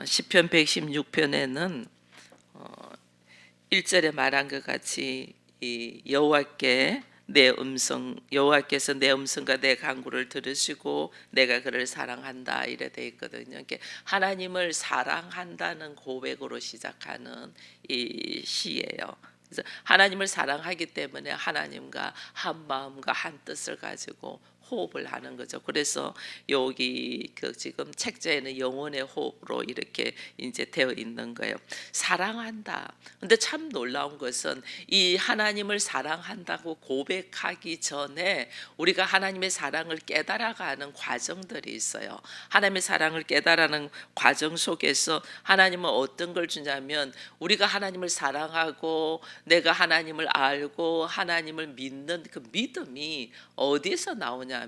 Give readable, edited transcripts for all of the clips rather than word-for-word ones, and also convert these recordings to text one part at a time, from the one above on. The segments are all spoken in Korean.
시편 116편에는 1절에 말한 것 같이 이 여호와께서 내 음성과 내 간구를 들으시고 내가 그를 사랑한다 이래 돼 있거든요. 이게 하나님을 사랑한다는 고백으로 시작하는 이 시예요. 그래서 하나님을 사랑하기 때문에 하나님과 한 마음과 한 뜻을 가지고 호흡을 하는 거죠. 그래서 여기 지금 책자에는 영혼의 호흡으로 이렇게 이제 되어 있는 거예요. 사랑한다. 근데 참 놀라운 것은 이 하나님을 사랑한다고 고백하기 전에 우리가 하나님의 사랑을 깨달아가는 과정들이 있어요. 하나님의 사랑을 깨달아가는 과정 속에서 하나님은 어떤 걸 주냐면 우리가 하나님을 사랑하고 내가 하나님을 알고 하나님을 믿는 그 믿음이 어디서 나오냐면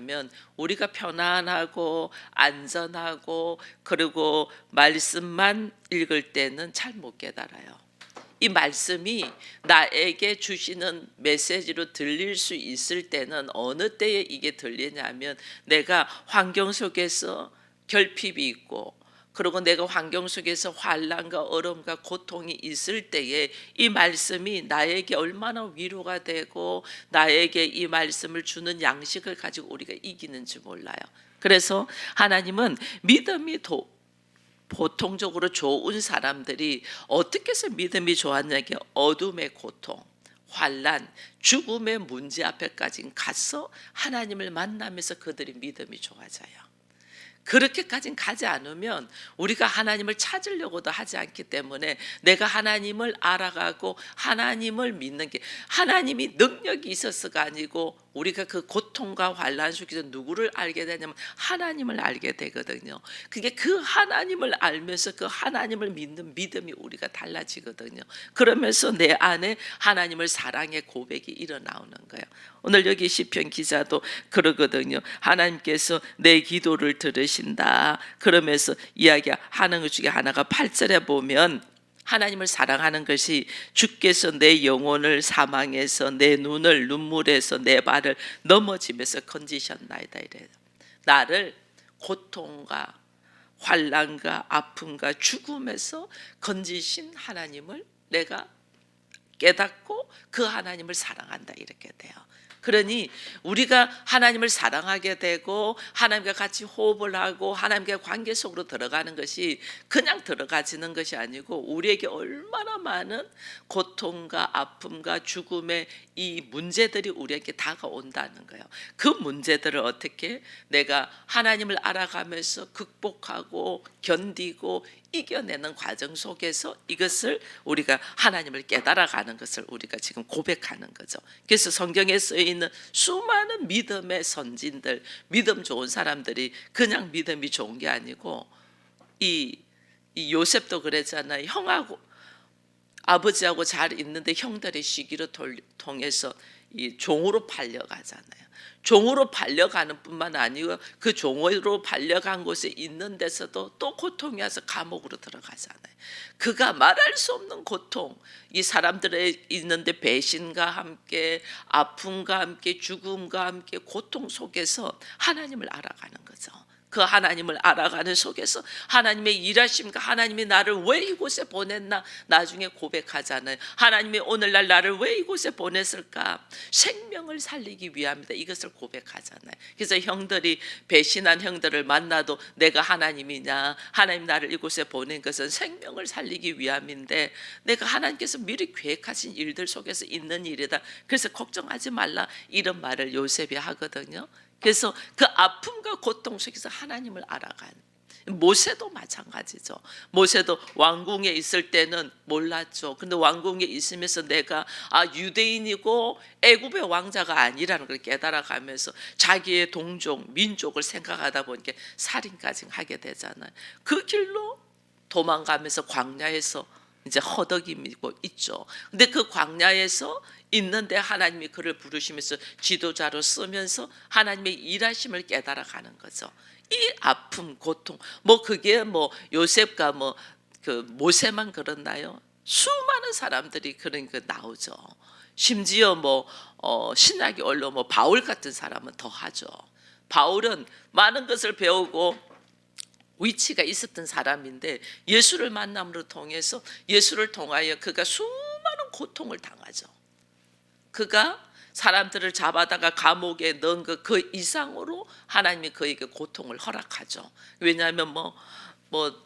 우리가 편안하고 안전하고 그리고 말씀만 읽을 때는 잘 못 깨달아요. 이 말씀이 나에게 주시는 메시지로 들릴 수 있을 때는 어느 때에 이게 들리냐면 내가 환경 속에서 결핍이 있고 그리고 내가 환경 속에서 환난과 어려움과 고통이 있을 때에 이 말씀이 나에게 얼마나 위로가 되고 나에게 이 말씀을 주는 양식을 가지고 우리가 이기는지 몰라요. 그래서 하나님은 믿음이 보통적으로 좋은 사람들이 어떻게 해서 믿음이 좋았냐면 어둠의 고통, 환난, 죽음의 문제 앞에까지 가서 하나님을 만나면서 그들이 믿음이 좋아져요. 그렇게까지는 가지 않으면 우리가 하나님을 찾으려고도 하지 않기 때문에 내가 하나님을 알아가고 하나님을 믿는 게 하나님이 능력이 있어서가 아니고 우리가 그 고통과 환난 속에서 누구를 알게 되냐면 하나님을 알게 되거든요. 그게 그 하나님을 알면서 그 하나님을 믿는 믿음이 우리가 달라지거든요. 그러면서 내 안에 하나님을 사랑의 고백이 일어나오는 거예요. 오늘 여기 시편 기자도 그러거든요. 하나님께서 내 기도를 들으신다. 그러면서 이야기하는 것 중에 하나가 8절에 보면 하나님을 사랑하는 것이 주께서 내 영혼을 사망에서 내 눈을 눈물에서 내 발을 넘어짐에서 건지셨나이다 이래요. 나를 고통과 환난과 아픔과 죽음에서 건지신 하나님을 내가 깨닫고 그 하나님을 사랑한다 이렇게 돼요. 그러니 우리가 하나님을 사랑하게 되고 하나님과 같이 호흡을 하고 하나님과 관계 속으로 들어가는 것이 그냥 들어가지는 것이 아니고 우리에게 얼마나 많은 고통과 아픔과 죽음의 이 문제들이 우리에게 다가온다는 거예요. 그 문제들을 어떻게 내가 하나님을 알아가면서 극복하고 견디고 이겨내는 과정 속에서 이것을 우리가 하나님을 깨달아가는 것을 우리가 지금 고백하는 거죠. 그래서 성경에 쓰여있는 수많은 믿음의 선진들, 믿음 좋은 사람들이 그냥 믿음이 좋은 게 아니고 이 요셉도 그랬잖아요. 형하고 아버지하고 잘 있는데 형들의 시기를 통해서 이 종으로 팔려가잖아요. 종으로 팔려가는 뿐만 아니고 그 종으로 팔려간 곳에 있는 데서도 또 고통이 와서 감옥으로 들어가잖아요. 그가 말할 수 없는 고통, 이 사람들의 있는데 배신과 함께 아픔과 함께 죽음과 함께 고통 속에서 하나님을 알아가는 거죠. 그 하나님을 알아가는 속에서 하나님의 일하심과 하나님이 나를 왜 이곳에 보냈나 나중에 고백하잖아요. 하나님이 오늘날 나를 왜 이곳에 보냈을까? 생명을 살리기 위함이다. 이것을 고백하잖아요. 그래서 형들이 배신한 형들을 만나도 내가 하나님이냐, 하나님 나를 이곳에 보낸 것은 생명을 살리기 위함인데 내가 하나님께서 미리 계획하신 일들 속에서 있는 일이다. 그래서 걱정하지 말라 이런 말을 요셉이 하거든요. 그래서 그 아픔과 고통 속에서 하나님을 알아간 모세도 마찬가지죠. 모세도 왕궁에 있을 때는 몰랐죠. 근데 왕궁에 있으면서 내가 유대인이고 애굽의 왕자가 아니라는 걸 깨달아가면서 자기의 동족, 민족을 생각하다 보니까 살인까지 하게 되잖아요. 그 길로 도망가면서 광야에서 이제 허덕이고 있죠. 근데 그 광야에서 있는데 하나님이 그를 부르시면서 지도자로 쓰면서 하나님의 일하심을 깨달아가는 거죠. 이 아픔, 고통, 그게 요셉과 그 모세만 그렇나요? 수많은 사람들이 그런 거 나오죠. 심지어 신학이 올라 바울 같은 사람은 더 하죠. 바울은 많은 것을 배우고 위치가 있었던 사람인데 예수를 만남으로 통해서 예수를 통하여 그가 수많은 고통을 당하죠. 그가 사람들을 잡아다가 감옥에 넣은 그 이상으로 하나님이 그에게 고통을 허락하죠. 왜냐하면 뭐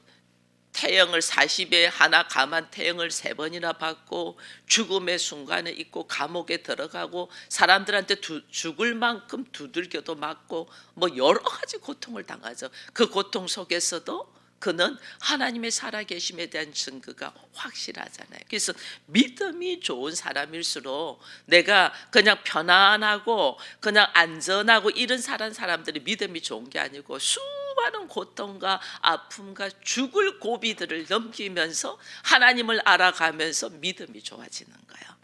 태형을 40에 하나 감한 태형을 3번이나 받고 죽음의 순간에 있고 감옥에 들어가고 사람들한테 죽을 만큼 두들겨도 맞고 뭐 여러 가지 고통을 당하죠. 그 고통 속에서도 그는 하나님의 살아계심에 대한 증거가 확실하잖아요. 그래서 믿음이 좋은 사람일수록 내가 그냥 편안하고 그냥 안전하고 이런 사람들이 믿음이 좋은 게 아니고 수많은 고통과 아픔과 죽을 고비들을 넘기면서 하나님을 알아가면서 믿음이 좋아지는 거예요.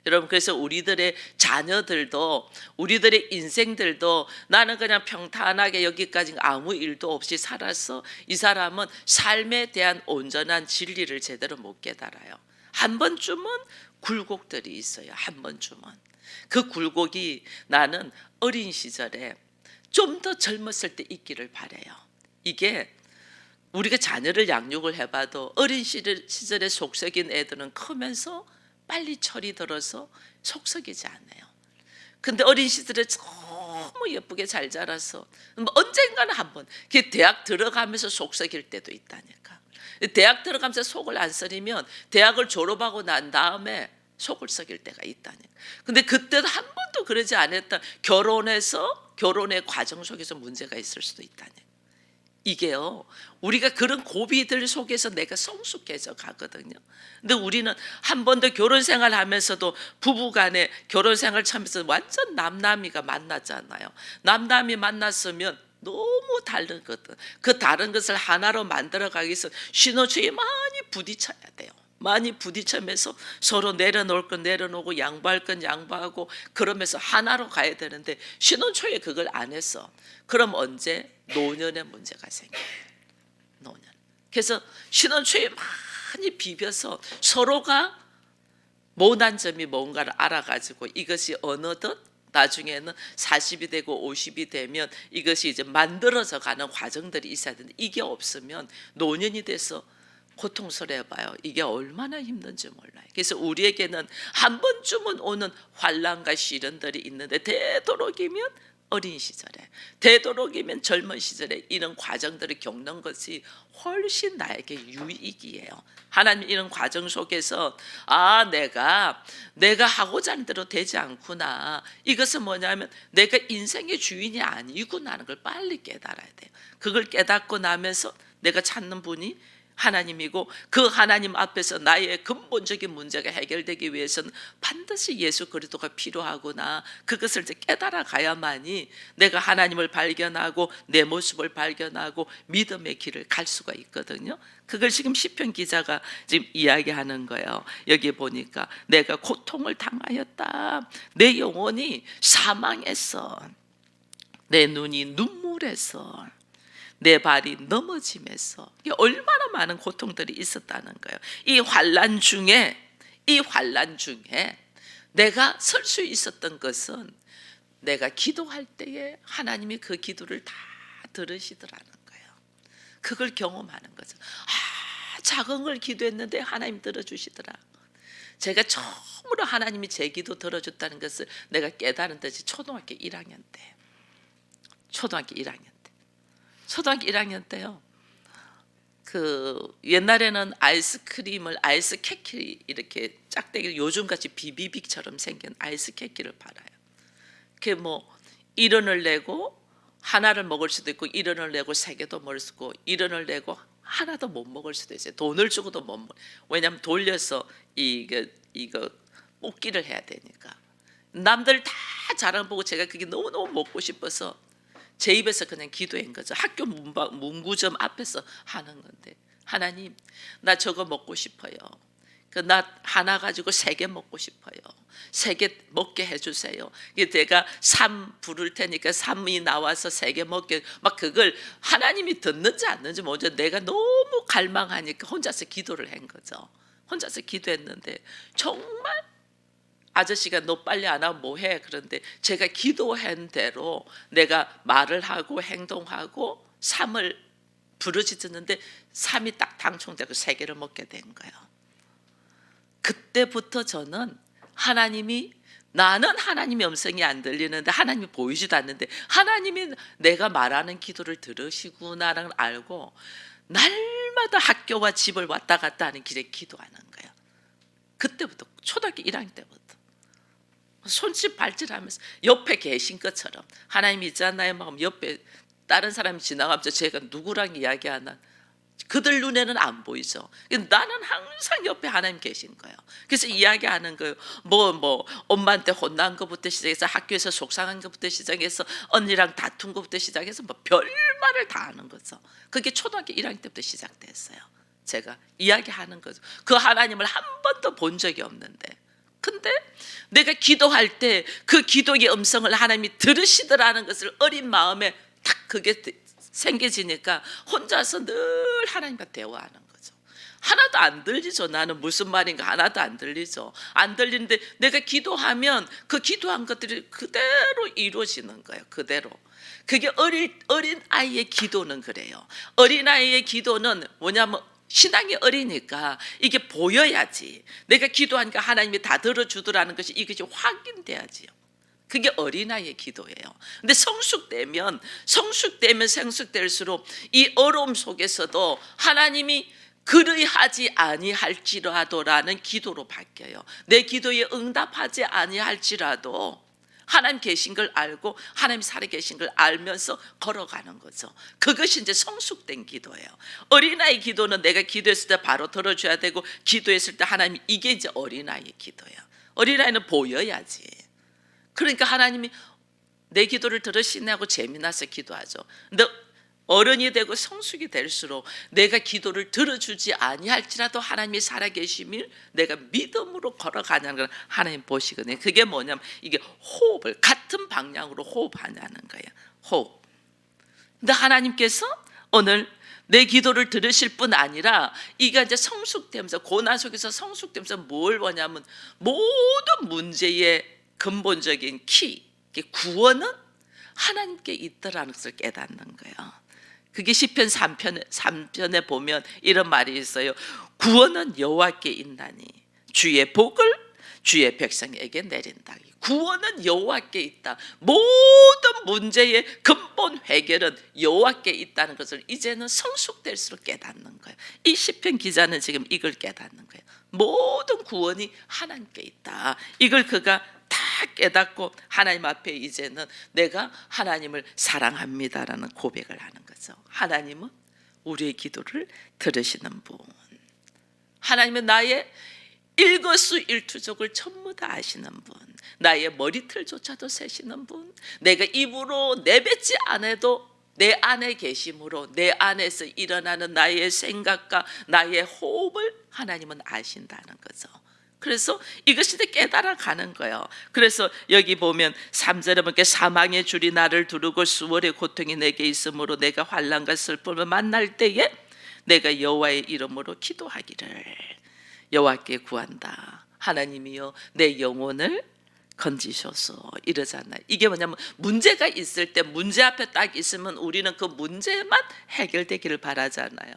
여러분, 그래서 우리들의 자녀들도 우리들의 인생들도 나는 그냥 평탄하게 여기까지 아무 일도 없이 살아서 이 사람은 삶에 대한 온전한 진리를 제대로 못 깨달아요. 한 번쯤은 굴곡들이 있어요. 한 번쯤은. 그 굴곡이 나는 어린 시절에 좀 더 젊었을 때 있기를 바라요. 이게 우리가 자녀를 양육을 해봐도 어린 시절에 속썩인 애들은 크면서 빨리 철이 들어서 속썩이지 않아요. 근데 어린 시절에 너무 예쁘게 잘 자라서 언젠가는 한번 대학 들어가면서 속썩일 때도 있다니까. 대학 들어가면서 속을 안 썩이면 대학을 졸업하고 난 다음에 속을 썩일 때가 있다니까. 근데 그때도 한 번도 그러지 않았다. 결혼의 과정 속에서 문제가 있을 수도 있다니까. 이게요, 우리가 그런 고비들 속에서 내가 성숙해져 가거든요. 근데 우리는 한 번도 결혼 생활 하면서도 부부간에 결혼 생활 참면서 완전 남남이가 만났잖아요. 남남이 만났으면 너무 다르거든. 그 다른 것을 하나로 만들어 가기 위해서 신호주의 많이 부딪혀야 돼요. 많이 부딪히면서 서로 내려놓을 건 내려놓고 양보할 건 양보하고 그러면서 하나로 가야 되는데 신혼초에 그걸 안 했어. 그럼 언제? 노년에 문제가 생겨요. 노년. 그래서 신혼초에 많이 비벼서 서로가 못한 점이 뭔가를 알아가지고 이것이 어느덧 나중에는 40이 되고 50이 되면 이것이 이제 만들어져 가는 과정들이 있어야 되는데 이게 없으면 노년이 돼서 고통스러워봐요. 이게 얼마나 힘든지 몰라요. 그래서 우리에게는 한 번쯤은 오는 환난과 시련들이 있는데 되도록이면 어린 시절에, 되도록이면 젊은 시절에 이런 과정들을 겪는 것이 훨씬 나에게 유익이에요. 하나님 이런 과정 속에서 내가 하고자 하는 대로 되지 않구나. 이것은 뭐냐면 내가 인생의 주인이 아니구나 하는 걸 빨리 깨달아야 돼요. 그걸 깨닫고 나면서 내가 찾는 분이 하나님이고 그 하나님 앞에서 나의 근본적인 문제가 해결되기 위해서는 반드시 예수 그리스도가 필요하구나. 그것을 이제 깨달아 가야만이 내가 하나님을 발견하고 내 모습을 발견하고 믿음의 길을 갈 수가 있거든요. 그걸 지금 시편 기자가 지금 이야기하는 거예요. 여기 보니까 내가 고통을 당하였다. 내 영혼이 사망했어. 내 눈이 눈물에서 내 발이 넘어짐에서 얼마나 많은 고통들이 있었다는 거예요. 이 환난 중에 내가 설 수 있었던 것은 내가 기도할 때에 하나님이 그 기도를 다 들으시더라는 거예요. 그걸 경험하는 거죠. 작은 걸 기도했는데 하나님 들어주시더라. 제가 처음으로 하나님이 제 기도 들어줬다는 것을 내가 깨달은 것이 초등학교 1학년 때요. 그 옛날에는 아이스크림을 아이스 캐키 이렇게 짝대기 요즘같이 비비빅처럼 생긴 아이스 캐키를 팔아요. 그게 뭐 1원을 내고 하나를 먹을 수도 있고 1원을 내고 3개도 먹을 수 있고 1원을 내고 하나도 못 먹을 수도 있어요. 돈을 주고도 못 먹어요. 왜냐하면 돌려서 이거 뽑기를 해야 되니까. 남들 다 자랑 보고 제가 그게 너무너무 먹고 싶어서 제 입에서 그냥 기도한 거죠. 학교 문구점 앞에서 하는 건데 하나님 나 저거 먹고 싶어요. 나 하나 가지고 3개 먹고 싶어요. 3개 먹게 해주세요. 내가 3 부를 테니까 3이 나와서 3개 먹게 막 그걸 하나님이 듣는지 안 듣는지 먼저 내가 너무 갈망하니까 혼자서 기도를 한 거죠. 혼자서 기도했는데 정말 아저씨가 너 빨리 안 하면 뭐해? 그런데 제가 기도한 대로 내가 말을 하고 행동하고 삶을 부르짖었는데 3이 딱 당총되고 3개를 먹게 된 거예요. 그때부터 저는 나는 하나님의 음성이 안 들리는데, 하나님이 보이지도 않는데 하나님이 내가 말하는 기도를 들으시구나라는 걸 알고 날마다 학교와 집을 왔다 갔다 하는 길에 기도하는 거예요. 그때부터, 초등학교 1학년 때부터 손짓 발짓하면서 옆에 계신 것처럼, 하나님이 있잖아요 막 옆에 다른 사람이 지나가면서 제가 누구랑 이야기하나 그들 눈에는 안 보이죠. 나는 항상 옆에 하나님 계신 거예요. 그래서 이야기하는 거예요. 엄마한테 혼난 것부터 시작해서 학교에서 속상한 것부터 시작해서 언니랑 다툰 것부터 시작해서 별말을 다 하는 거죠. 그게 초등학교 1학년 때부터 시작됐어요. 제가 이야기하는 거죠. 그 하나님을 한 번도 본 적이 없는데, 근데 내가 기도할 때 그 기도의 음성을 하나님이 들으시더라는 것을 어린 마음에 딱 그게 생겨지니까 혼자서 늘 하나님과 대화하는 거죠. 하나도 안 들리죠. 나는 무슨 말인가 하나도 안 들리죠. 안 들리는데 내가 기도하면 그 기도한 것들이 그대로 이루어지는 거예요. 그대로. 그게 어린 아이의 기도는 그래요. 어린 아이의 기도는 뭐냐면 신앙이 어리니까 이게 보여야지, 내가 기도하니까 하나님이 다 들어주더라는 것이 이것이 확인돼야지요. 그게 어린아이의 기도예요. 근데 성숙되면 성숙될수록 이 어려움 속에서도 하나님이 그리하지 아니할지라도라는 기도로 바뀌어요. 내 기도에 응답하지 아니할지라도 하나님 계신 걸 알고 하나님 살아계신 걸 알면서 걸어가는 거죠. 그것이 이제 성숙된 기도예요. 어린아이 기도는 내가 기도했을 때 바로 들어줘야 되고, 기도했을 때 하나님, 이게 이제 어린아이의 기도예요. 어린아이는 보여야지. 그러니까 하나님이 내 기도를 들으시냐고 재미나서 기도하죠. 근데 어른이 되고 성숙이 될수록 내가 기도를 들어주지 아니할지라도 하나님이 살아계심을 내가 믿음으로 걸어가냐는 걸 하나님 보시거든요. 그게 뭐냐면 이게 호흡을 같은 방향으로 호흡하냐는 거예요. 호흡. 근데 하나님께서 오늘 내 기도를 들으실 뿐 아니라 이게 이제 성숙되면서, 고난 속에서 성숙되면서 뭘 보냐면 모든 문제의 근본적인 구원은 하나님께 있더라는 것을 깨닫는 거예요. 그게 시편 3편에 보면 이런 말이 있어요. 구원은 여호와께 있나니 주의 복을 주의 백성에게 내린다. 구원은 여호와께 있다. 모든 문제의 근본 해결은 여호와께 있다는 것을 이제는 성숙될수록 깨닫는 거예요. 이 시편 기자는 지금 이걸 깨닫는 거예요. 모든 구원이 하나님께 있다. 이걸 그가 다 깨닫고 하나님 앞에 이제는 내가 하나님을 사랑합니다라는 고백을 하는 거죠. 하나님은 우리의 기도를 들으시는 분, 하나님은 나의 일거수일투족을 전부 다 아시는 분, 나의 머리털조차도 세시는 분, 내가 입으로 내뱉지 않아도 내 안에 계심으로 내 안에서 일어나는 나의 생각과 나의 호흡을 하나님은 아신다는 거죠. 그래서 이것이 깨달아 가는 거예요. 그래서 여기 보면 3절에 보니까 사망의 줄이 나를 두르고 수월의 고통이 내게 있으므로 내가 환난과 슬픔을 만날 때에 내가 여호와의 이름으로 기도하기를 여호와께 구한다. 하나님이여 내 영혼을 건지셔서 이러잖아요. 이게 뭐냐면 문제가 있을 때 문제 앞에 딱 있으면 우리는 그 문제만 해결되기를 바라잖아요.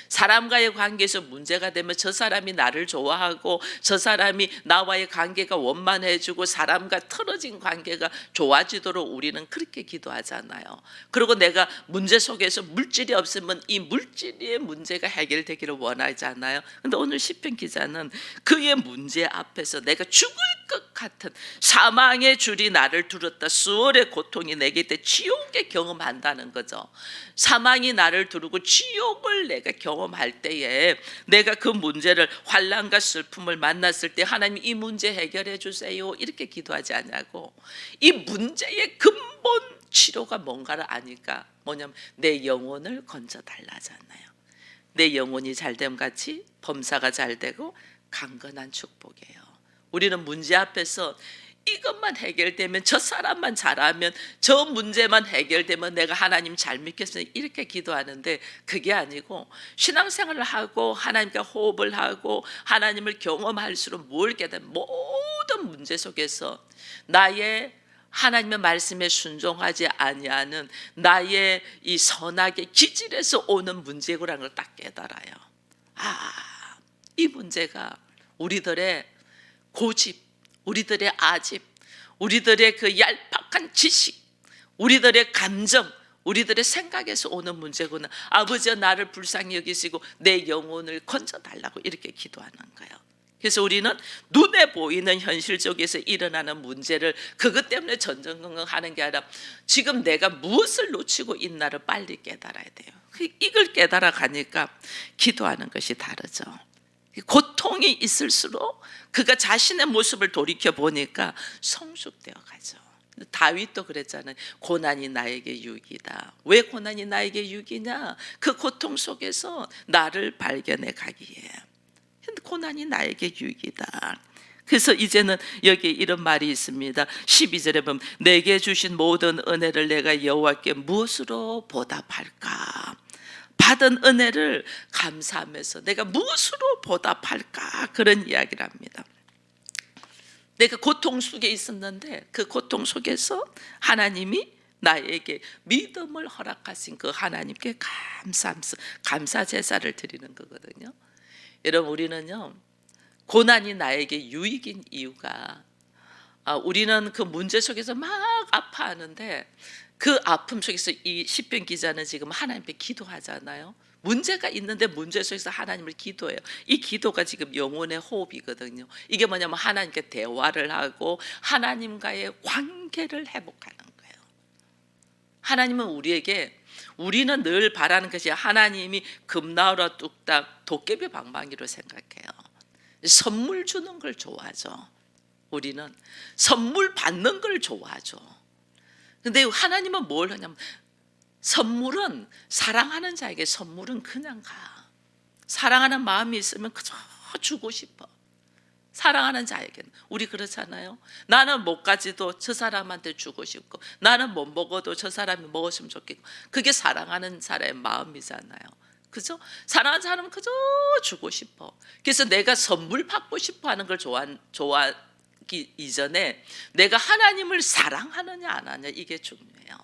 사람과의 관계에서 문제가 되면 저 사람이 나를 좋아하고 저 사람이 나와의 관계가 원만해지고 사람과 틀어진 관계가 좋아지도록 우리는 그렇게 기도하잖아요. 그리고 내가 문제 속에서 물질이 없으면 이 물질의 문제가 해결되기를 원하잖아요. 근데 오늘 시편 기자는 그의 문제 앞에서 내가 죽을 것 같은 사망의 줄이 나를 두르다 수월의 고통이 내게 있대, 지옥에 경험한다는 거죠. 사망이 나를 두르고 지옥을 내가 경험할 때에 내가 그 문제를, 환난과 슬픔을 만났을 때 하나님 이 문제 해결해 주세요 이렇게 기도하지 않냐고. 이 문제의 근본 치료가 뭔가를 아니까 뭐냐면 내 영혼을 건져 달라잖아요. 내 영혼이 잘됨 같이 범사가 잘되고 강건한 축복이에요. 우리는 문제 앞에서 이것만 해결되면, 저 사람만 잘하면, 저 문제만 해결되면 내가 하나님 잘 믿겠습니다 이렇게 기도하는데 그게 아니고, 신앙생활을 하고 하나님과 호흡을 하고 하나님을 경험할수록 뭘 깨닫는, 모든 문제 속에서 나의 하나님의 말씀에 순종하지 아니하는 나의 이 선악의 기질에서 오는 문제라는 걸 딱 깨달아요. 이 문제가 우리들의 고집, 우리들의 아집, 우리들의 그 얄팍한 지식, 우리들의 감정, 우리들의 생각에서 오는 문제구나. 아버지여 나를 불쌍히 여기시고 내 영혼을 건져달라고 이렇게 기도하는 거예요. 그래서 우리는 눈에 보이는 현실 속에서 일어나는 문제를 그것 때문에 전전긍긍하는 게 아니라 지금 내가 무엇을 놓치고 있나를 빨리 깨달아야 돼요. 이걸 깨달아 가니까 기도하는 것이 다르죠. 고통이 있을수록 그가 자신의 모습을 돌이켜 보니까 성숙되어 가죠. 다윗도 그랬잖아요. 고난이 나에게 유익이다. 왜 고난이 나에게 유익이냐? 그 고통 속에서 나를 발견해 가기에 고난이 나에게 유익이다. 그래서 이제는 여기 이런 말이 있습니다. 12절에 보면 내게 주신 모든 은혜를 내가 여호와께 무엇으로 보답할까? 받은 은혜를 감사하면서 내가 무엇으로 보답할까? 그런 이야기를 합니다. 내가 고통 속에 있었는데 그 고통 속에서 하나님이 나에게 믿음을 허락하신 그 하나님께 감사하면서 감사 제사를 드리는 거거든요. 여러분 우리는요 고난이 나에게 유익인 이유가 우리는 그 문제 속에서 막 아파하는데 그 아픔 속에서 이 시편 기자는 지금 하나님께 기도하잖아요. 문제가 있는데 문제 속에서 하나님을 기도해요. 이 기도가 지금 영혼의 호흡이거든요. 이게 뭐냐면 하나님께 대화를 하고 하나님과의 관계를 회복하는 거예요. 하나님은 우리는 늘 바라는 것이 하나님이 금나루와 뚝딱 도깨비 방망이로 생각해요. 선물 주는 걸 좋아하죠. 우리는 선물 받는 걸 좋아하죠. 근데 하나님은 뭘 하냐면 선물은 사랑하는 자에게 선물은 그냥 가. 사랑하는 마음이 있으면 그저 주고 싶어. 사랑하는 자에게는 우리 그렇잖아요. 나는 못 가지도 저 사람한테 주고 싶고 나는 못 먹어도 저 사람이 먹었으면 좋겠고 그게 사랑하는 사람의 마음이잖아요. 그죠? 사랑하는 사람은 그저 주고 싶어. 그래서 내가 선물 받고 싶어 하는 걸 좋아하기 이전에 내가 하나님을 사랑하느냐 안 하느냐 이게 중요해요.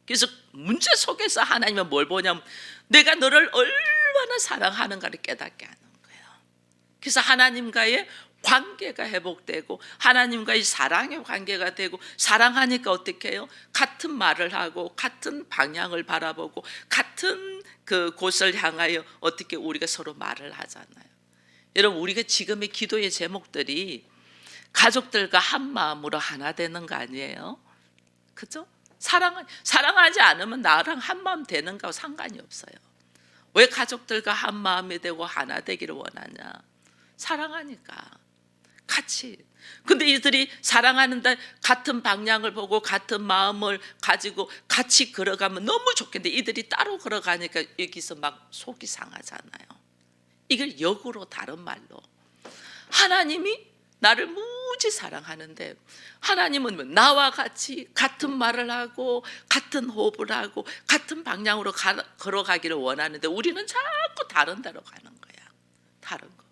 그래서 문제 속에서 하나님은 뭘 보냐면 내가 너를 얼마나 사랑하는가를 깨닫게 하는 거예요. 그래서 하나님과의 관계가 회복되고 하나님과의 사랑의 관계가 되고 사랑하니까 어떻게 해요? 같은 말을 하고 같은 방향을 바라보고 같은 그 곳을 향하여 어떻게 우리가 서로 말을 하잖아요. 여러분 우리가 지금의 기도의 제목들이 가족들과 한 마음으로 하나 되는 거 아니에요? 그죠? 사랑하지 않으면 나랑 한 마음 되는 거하고 상관이 없어요. 왜 가족들과 한 마음이 되고 하나 되기를 원하냐? 사랑하니까 같이. 근데 이들이 사랑하는데 같은 방향을 보고 같은 마음을 가지고 같이 걸어가면 너무 좋겠는데 이들이 따로 걸어가니까 여기서 막 속이 상하잖아요. 이걸 역으로 다른 말로 하나님이 나를 무지 사랑하는데 하나님은 나와 같이 같은 말을 하고 같은 호흡을 하고 같은 방향으로 걸어가기를 원하는데 우리는 자꾸 다른 데로 가는 거야. 다른 거.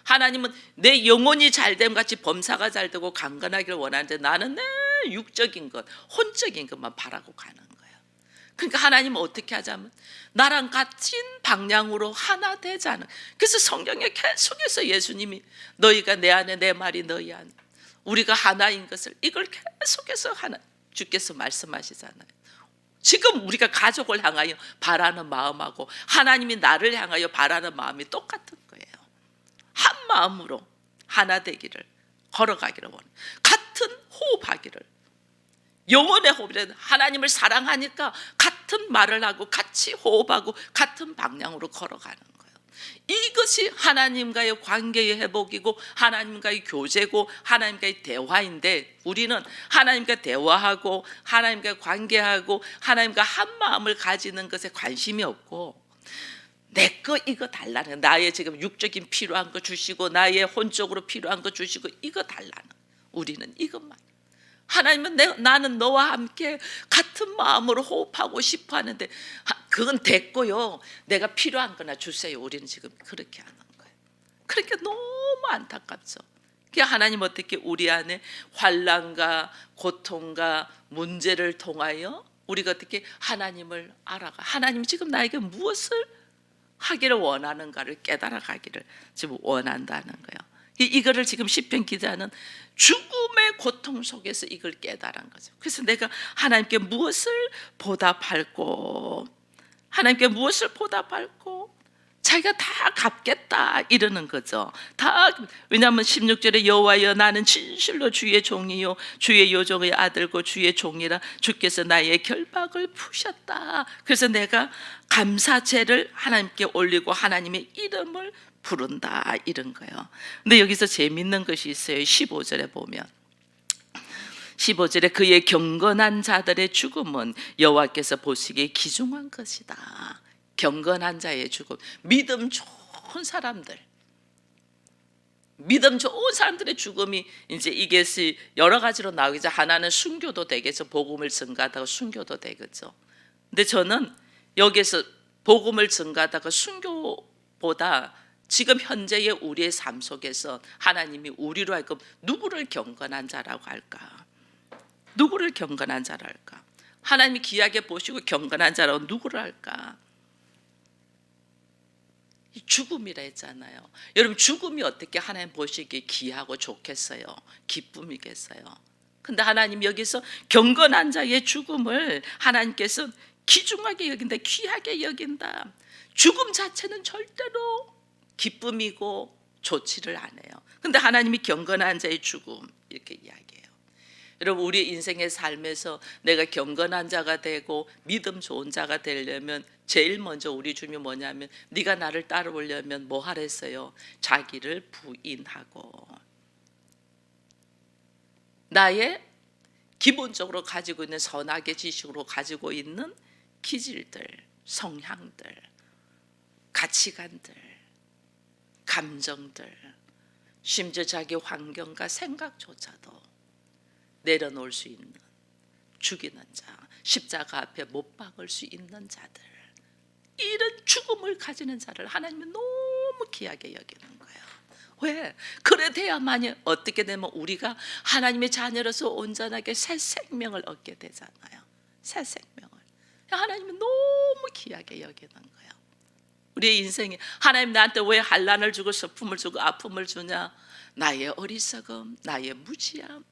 하나님은 내 영혼이 잘됨 같이 범사가 잘 되고 강건하기를 원하는데 나는 내 육적인 것, 혼적인 것만 바라고 가는 거예요. 그러니까 하나님은 어떻게 하자면 나랑 같은 방향으로 하나 되자는. 그래서 성경에 계속해서 예수님이 너희가 내 안에 내 말이 너희 안에 우리가 하나인 것을 이걸 계속해서 주께서 말씀하시잖아요. 지금 우리가 가족을 향하여 바라는 마음하고 하나님이 나를 향하여 바라는 마음이 똑같은 거예요. 한 마음으로 하나 되기를 걸어가기를 원해. 같은 호흡하기를 영혼의 호흡이라 하나님을 사랑하니까 같은 말을 하고 같이 호흡하고 같은 방향으로 걸어가는 거예요. 이것이 하나님과의 관계의 회복이고 하나님과의 교제고 하나님과의 대화인데 우리는 하나님과 대화하고 하나님과 관계하고 하나님과 한 마음을 가지는 것에 관심이 없고 내 거 이거 달라는 나의 지금 육적인 필요한 거 주시고 나의 혼적으로 필요한 거 주시고 이거 달라는 우리는 이것만. 하나님은 나는 너와 함께 같은 마음으로 호흡하고 싶어 하는데 그건 됐고요. 내가 필요한 거나 주세요. 우리는 지금 그렇게 하는 거예요. 그러니까 너무 안타깝죠. 하나님 어떻게 우리 안에 환난과 고통과 문제를 통하여 우리가 어떻게 하나님을 알아가, 하나님 지금 나에게 무엇을 하기를 원하는가를 깨달아 가기를 지금 원한다는 거예요. 이거를 지금 시편 기자는 죽음의 고통 속에서 이걸 깨달은 거죠. 그래서 내가 하나님께 무엇을 보답할고, 하나님께 무엇을 보답할고, 자기가 다 갚겠다 이러는 거죠. 다. 왜냐하면 16절에 여호와여 나는 진실로 주의 종이요 주의 요종의 아들고 주의 종이라 주께서 나의 결박을 푸셨다. 그래서 내가 감사제를 하나님께 올리고 하나님의 이름을 부른다 이런 거예요. 근데 여기서 재밌는 것이 있어요. 15절에 보면 15절에 그의 경건한 자들의 죽음은 여호와께서 보시기에 귀중한 것이다. 경건한 자의 죽음, 믿음 좋은 사람들, 믿음 좋은 사람들의 죽음이 이제 이게 여러 가지로 나오겠죠. 하나는 순교도 되겠죠. 복음을 증가하다가 순교도 되겠죠. 근데 저는 여기서 복음을 증가하다가 순교보다 지금 현재의 우리의 삶 속에서 하나님이 우리로 하여금 누구를 경건한 자라고 할까? 누구를 경건한 자라 할까? 하나님이 귀하게 보시고 경건한 자라고 누구를 할까? 죽음이라 했잖아요. 여러분 죽음이 어떻게 하나님 보시기에 귀하고 좋겠어요? 기쁨이겠어요? 근데 하나님 여기서 경건한 자의 죽음을 하나님께서 귀중하게 여긴다, 귀하게 여긴다. 죽음 자체는 절대로 기쁨이고 좋지를 않아요. 근데 하나님이 경건한 자의 죽음 이렇게 이야기해요. 여러분 우리 인생의 삶에서 내가 경건한 자가 되고 믿음 좋은 자가 되려면 제일 먼저 우리 주님이 뭐냐면 네가 나를 따라오려면 뭐 하랬어요? 자기를 부인하고 나의 기본적으로 가지고 있는 선악의 지식으로 가지고 있는 기질들, 성향들, 가치관들, 감정들, 심지어 자기 환경과 생각조차도 내려놓을 수 있는, 죽이는 자, 십자가 앞에 못 박을 수 있는 자들, 이런 죽음을 가지는 자를 하나님은 너무 귀하게 여기는 거예요. 왜? 그래 돼야만이 어떻게 되면 우리가 하나님의 자녀로서 온전하게 새 생명을 얻게 되잖아요. 새 생명을 하나님은 너무 귀하게 여기는 거예요. 우리의 인생이 하나님 나한테 왜 환난을 주고 슬픔을 주고 아픔을 주냐? 나의 어리석음, 나의 무지함,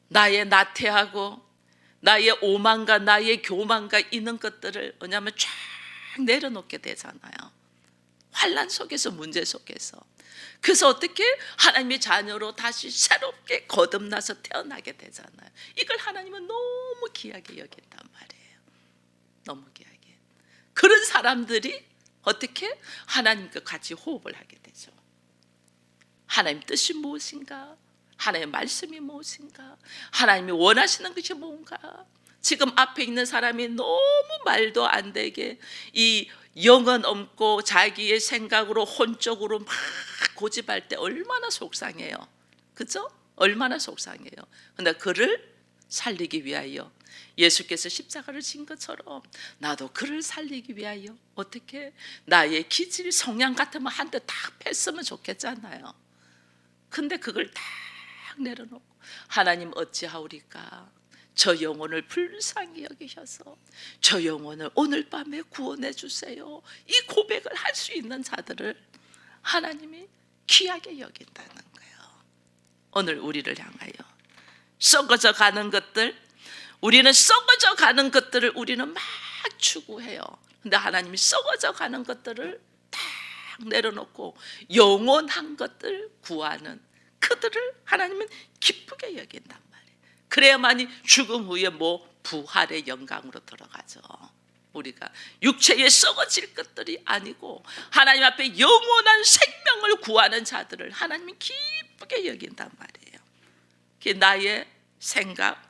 나의 나태하고 나의 오만과 나의 교만과 있는 것들을 뭐냐면 쫙 내려놓게 되잖아요. 환난 속에서, 문제 속에서. 그래서 어떻게 하나님의 자녀로 다시 새롭게 거듭나서 태어나게 되잖아요. 이걸 하나님은 너무 귀하게 여긴단 말이에요. 너무 귀하게. 그런 사람들이 어떻게 하나님과 같이 호흡을 하게 되죠. 하나님 뜻이 무엇인가? 하나님의 말씀이 무엇인가? 하나님이 원하시는 것이 뭔가? 지금 앞에 있는 사람이 너무 말도 안 되게 이 영은 없고 자기의 생각으로 혼적으로 막 고집할 때 얼마나 속상해요. 그죠? 얼마나 속상해요. 근데 그를 살리기 위하여 예수께서 십자가를 진 것처럼 나도 그를 살리기 위하여 어떻게 나의 기질 성향 같으면 한 대 딱 뺐으면 좋겠잖아요. 근데 그걸 딱 내려놓고 하나님 어찌하오리까? 저 영혼을 불쌍히 여기셔서 저 영혼을 오늘 밤에 구원해 주세요. 이 고백을 할 수 있는 자들을 하나님이 귀하게 여긴다는 거예요. 오늘 우리를 향하여 썩어져 가는 것들, 우리는 썩어져 가는 것들을 우리는 막 추구해요. 근데 하나님이 썩어져 가는 것들을 딱 내려놓고 영원한 것들 구하는 그들을 하나님은 기쁘게 여긴단 말이에요. 그래야만이 죽음 후에 부활의 영광으로 들어가죠. 우리가 육체에 썩어질 것들이 아니고 하나님 앞에 영원한 생명을 구하는 자들을 하나님이 기쁘게 여긴단 말이에요. 그게 나의 생각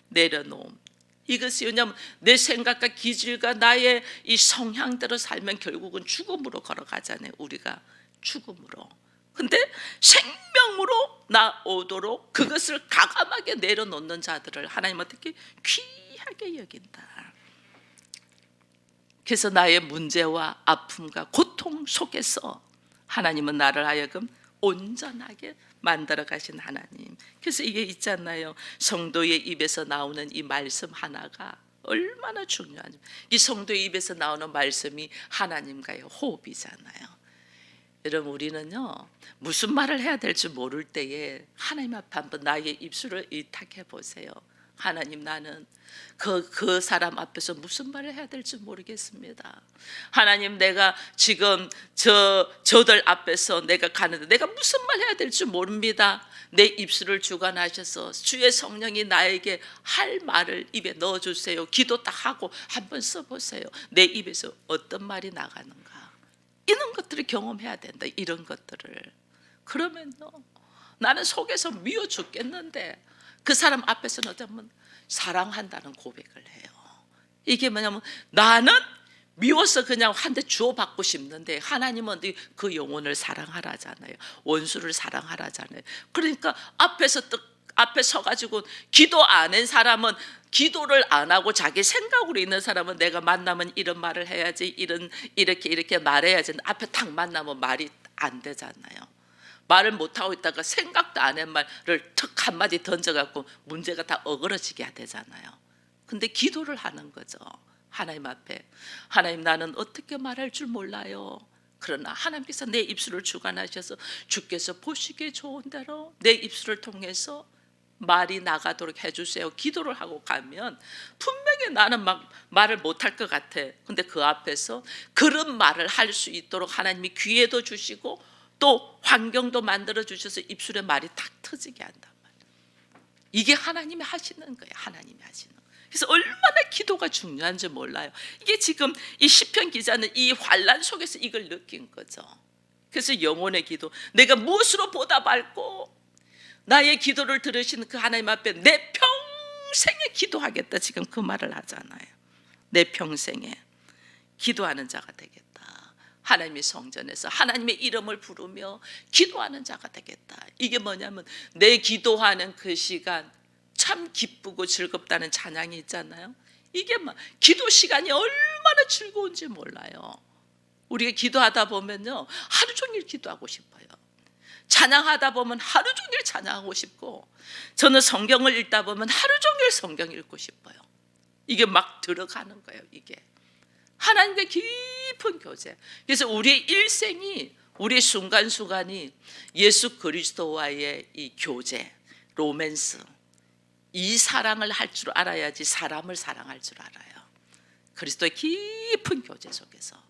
내려놓음. 이것이 왜냐하면 내 생각과 기질과 나의 이 성향대로 살면 결국은 죽음으로 걸어가잖아요. 우리가 죽음으로. 근데 생명으로 나오도록 그것을 과감하게 내려놓는 자들을 하나님 어떻게 귀하게 여긴다. 그래서 나의 문제와 아픔과 고통 속에서 하나님은 나를 하여금 온전하게 만들어 가신 하나님. 그래서 이게 있잖아요. 성도의 입에서 나오는 이 말씀 하나가 얼마나 중요한지. 이 성도의 입에서 나오는 말씀이 하나님과의 호흡이잖아요. 여러분, 우리는요 무슨 말을 해야 될지 모를 때에 하나님 앞에 한번 나의 입술을 의탁해 보세요. 하나님, 나는 그 사람 앞에서 무슨 말을 해야 될지 모르겠습니다. 하나님, 내가 지금 저들 앞에서 내가 가는데 내가 무슨 말 해야 될지 모릅니다. 내 입술을 주관하셔서 주의 성령이 나에게 할 말을 입에 넣어주세요. 기도 딱 하고 한번 써보세요. 내 입에서 어떤 말이 나가는가. 이런 것들을 경험해야 된다. 이런 것들을. 그러면요 나는 속에서 미워 죽겠는데 그 사람 앞에서는 어쩌면 사랑한다는 고백을 해요. 이게 뭐냐면 나는 미워서 그냥 한 대 주워받고 싶는데 하나님은 그 영혼을 사랑하라잖아요. 원수를 사랑하라잖아요. 그러니까 앞에 서가지고 기도 안 한 사람은, 기도를 안 하고 자기 생각으로 있는 사람은 내가 만나면 이런 말을 해야지, 이렇게 말해야지. 앞에 탁 만나면 말이 안 되잖아요. 말을 못하고 있다가 생각도 안 한 말을 턱 한마디 던져갖고 문제가 다 어그러지게 되잖아요. 근데 기도를 하는 거죠. 하나님 앞에, 하나님, 나는 어떻게 말할 줄 몰라요. 그러나 하나님께서 내 입술을 주관하셔서 주께서 보시기에 좋은 대로 내 입술을 통해서 말이 나가도록 해주세요. 기도를 하고 가면 분명히 나는 막 말을 못할 것 같아. 근데 그 앞에서 그런 말을 할 수 있도록 하나님이 기회도 주시고 또 환경도 만들어 주셔서 입술에 말이 탁 터지게 한단 말이에요. 이게 하나님이 하시는 거예요. 하나님이 하시는 거예요. 그래서 얼마나 기도가 중요한지 몰라요. 이게 지금 이 시편 기자는 이 환난 속에서 이걸 느낀 거죠. 그래서 영혼의 기도, 내가 무엇으로 보답할고 나의 기도를 들으시는 그 하나님 앞에 내 평생에 기도하겠다. 지금 그 말을 하잖아요. 내 평생에 기도하는 자가 되겠다. 하나님의 성전에서 하나님의 이름을 부르며 기도하는 자가 되겠다. 이게 뭐냐면 내 기도하는 그 시간 참 기쁘고 즐겁다는 찬양이 있잖아요. 이게 막 기도 시간이 얼마나 즐거운지 몰라요. 우리가 기도하다 보면요 하루 종일 기도하고 싶어요. 찬양하다 보면 하루 종일 찬양하고 싶고, 저는 성경을 읽다 보면 하루 종일 성경 읽고 싶어요. 이게 막 들어가는 거예요. 이게 하나님과 깊은 교제. 그래서 우리의 일생이, 우리의 순간순간이 예수 그리스도와의 이 교제, 로맨스, 이 사랑을 할 줄 알아야지 사람을 사랑할 줄 알아요. 그리스도의 깊은 교제 속에서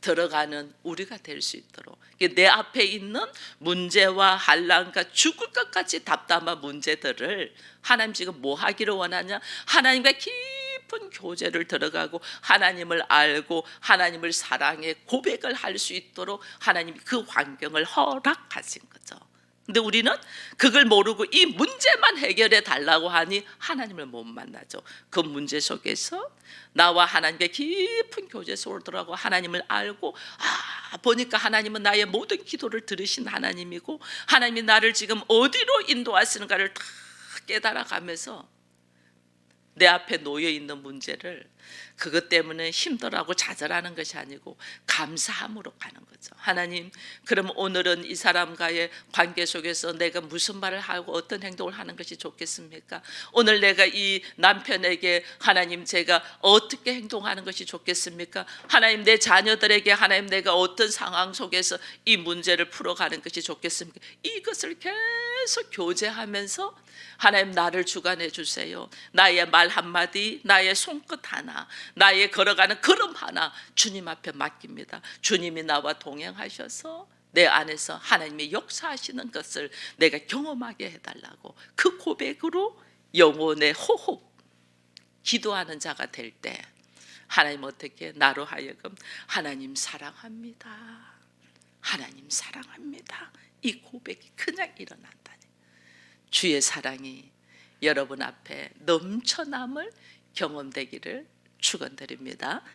들어가는 우리가 될 수 있도록, 내 앞에 있는 문제와 한란과 죽을 것 같이 답답한 문제들을 하나님 지금 뭐 하기를 원하냐? 하나님과 깊은 교제를 들어가고 하나님을 알고 하나님을 사랑해 고백을 할 수 있도록 하나님이 그 환경을 허락하신 거죠. 근데 우리는 그걸 모르고 이 문제만 해결해 달라고 하니 하나님을 못 만나죠. 그 문제 속에서 나와 하나님의 깊은 교제 속으로 들어가고 하나님을 알고, 보니까 하나님은 나의 모든 기도를 들으신 하나님이고 하나님이 나를 지금 어디로 인도하시는가를 다 깨달아가면서 내 앞에 놓여 있는 문제를 그것 때문에 힘들어하고 좌절하는 것이 아니고 감사함으로 가는 거죠. 하나님, 그럼 오늘은 이 사람과의 관계 속에서 내가 무슨 말을 하고 어떤 행동을 하는 것이 좋겠습니까? 오늘 내가 이 남편에게 하나님 제가 어떻게 행동하는 것이 좋겠습니까? 하나님, 내 자녀들에게 하나님 내가 어떤 상황 속에서 이 문제를 풀어가는 것이 좋겠습니까? 이것을 계속 교제하면서 하나님 나를 주관해 주세요. 나의 말 한마디, 나의 손끝 하나, 나의 걸어가는 걸음 하나 주님 앞에 맡깁니다. 주님이 나와 동행하셔서 내 안에서 하나님의 역사하시는 것을 내가 경험하게 해달라고, 그 고백으로 영혼의 호흡, 기도하는 자가 될 때 하나님 어떻게 나로 하여금 하나님 사랑합니다, 하나님 사랑합니다, 이 고백이 그냥 일어난다니. 주의 사랑이 여러분 앞에 넘쳐남을 경험되기를 축원드립니다.